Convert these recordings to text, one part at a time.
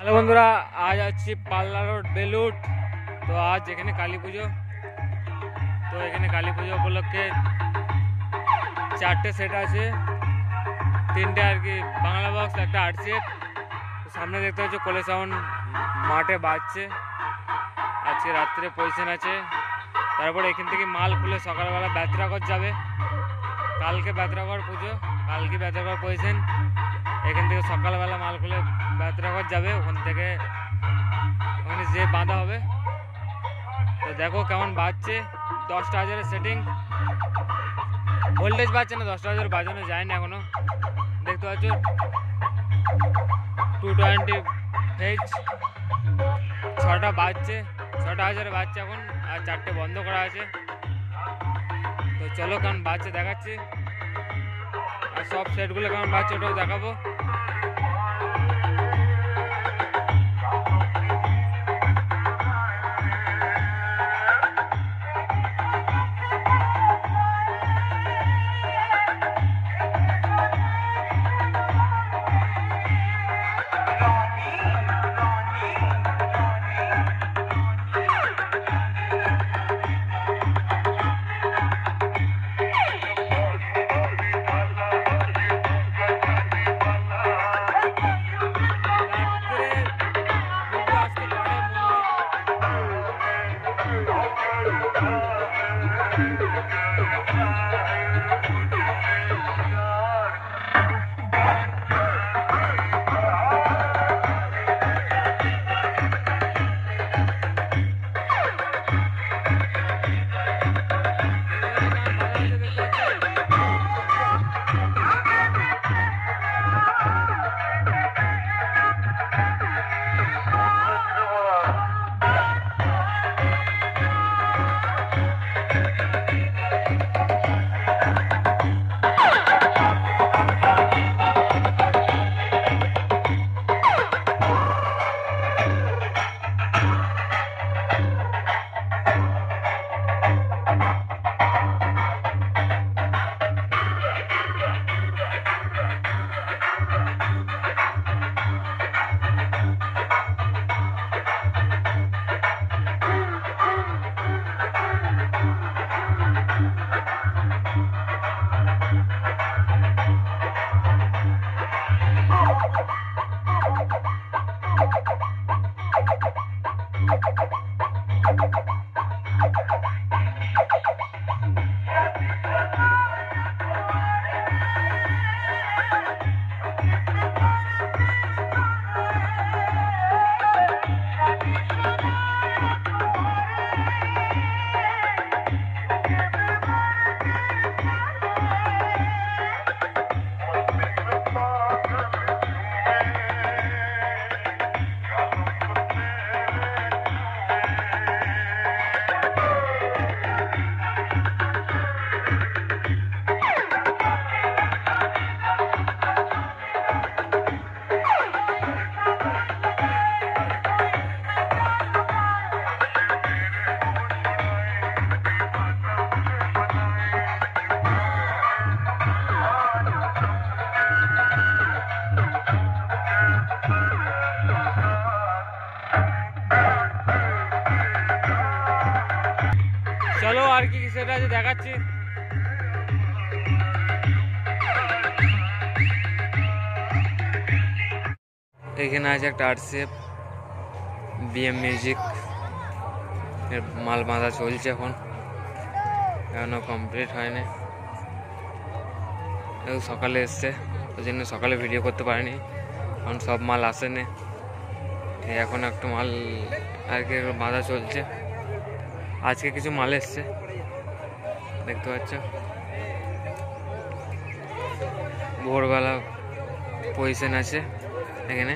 Hello বন্ধুরা, আজ আছি পাল্লা রোড বেলুট। তো আজ এখানে কালী পুজো। তো এখানে কালী পুজো উপলক্ষে 4টে সেট আছে, 3টে আর কি বাংলা বক্স, একটা আর্ট সেট। সামনে দেখতে হচ্ছে কোলে সাউন্ড মাঠে বাজছে। আজকে রাত্রে পজিশন আছে। তারপরে এখান থেকে মাল খুলে সকালবেলা বেতরাগর যাবে। কালকে বেতরাগর পুজো, কালকে বেতরাগর পজিশন। এখান থেকে সকালবেলা মাল খুলে বেতরাগর যাবে, ওখান থেকে ওখানে যে বাঁধা হবে। তো দেখো কেমন বাজছে। 10টা হাজারের সেটিং, ভোল্টেজ বাজছে না, 10টা হাজার বাজানো যায় না এখনো। দেখতে পাচ্ছ 220 ফেজ। 6টা বাজছে, 6টা হাজারে বাজছে এখন, আর 4টে বন্ধ করা আছে। তো চলো কেমন বাজছে দেখাচ্ছি, আর সব সেটগুলো কেমন বাজছে ওটাও দেখাবো। চলো আর কি সেটা আছে দেখাচ্ছি। এখানে আছে একটা আর্টসেপ বিএম মিউজিক, এর মাল বাঁধা চলছে এখনো কমপ্লিট হয়নি। সকালে এসছে, ওই জন্য সকালে ভিডিও করতে পারিনি, কারণ সব মাল আসেনি। এখন একটু মাল আর কি বাঁধা চলছে। আজকে কিছু মাল এসছে দেখতে পাচ্ছ। ভোরবেলা পজিশন আছে এখানে।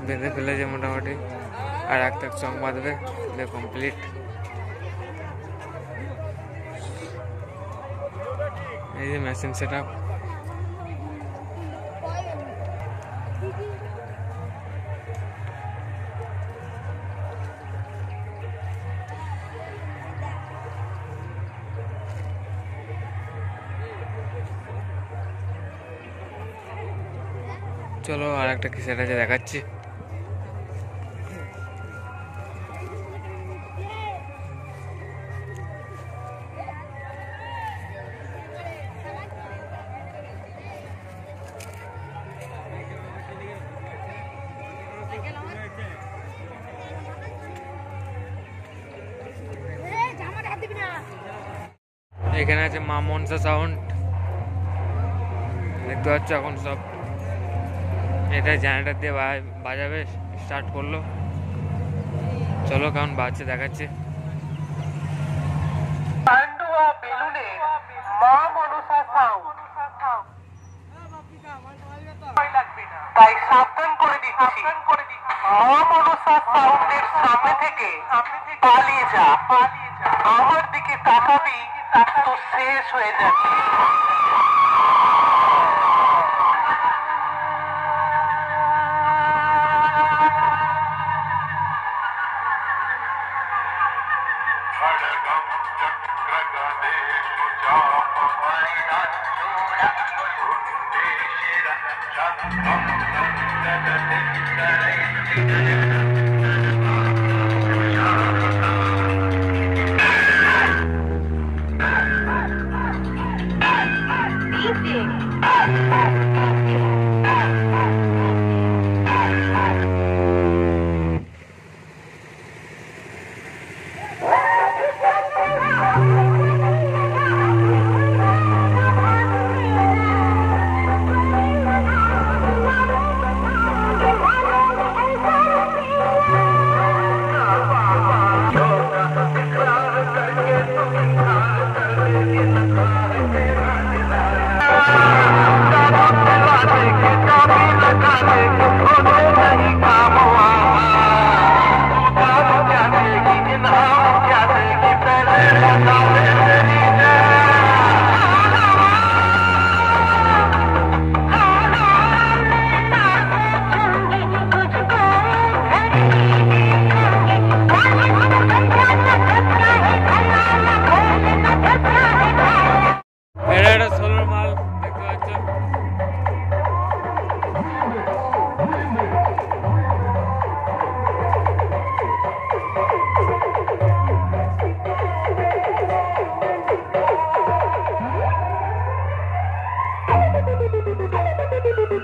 বেঁধে ফেলেছে মোটামুটি, আর একটা চক বাঁধবে, কমপ্লিট। এই যে মেশিন সেট আপ। চলো আর একটা কি সেট আছে দেখাচ্ছি। এখানে আছে মা মনসা সাউন্ড, দেখতে পাচ্ছ এখন সব এটা জেনারেটর দিয়ে বাজাবে, স্টার্ট করলো। চলো কেমন বাজছে দেখাচ্ছে। তাই সাবধান করে দিচ্ছি, মা মনসা সাউন্ডের সামনে থেকে পালিয়ে যা। আমার দিকে তাকাবি তো শেষ হয়ে যাবে।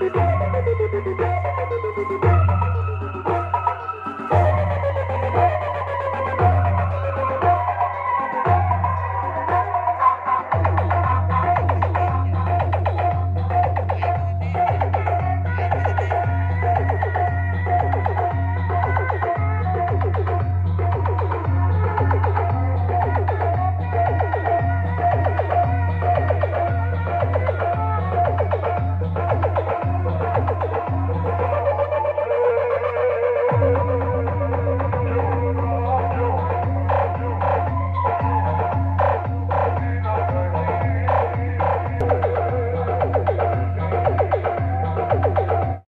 Thank you.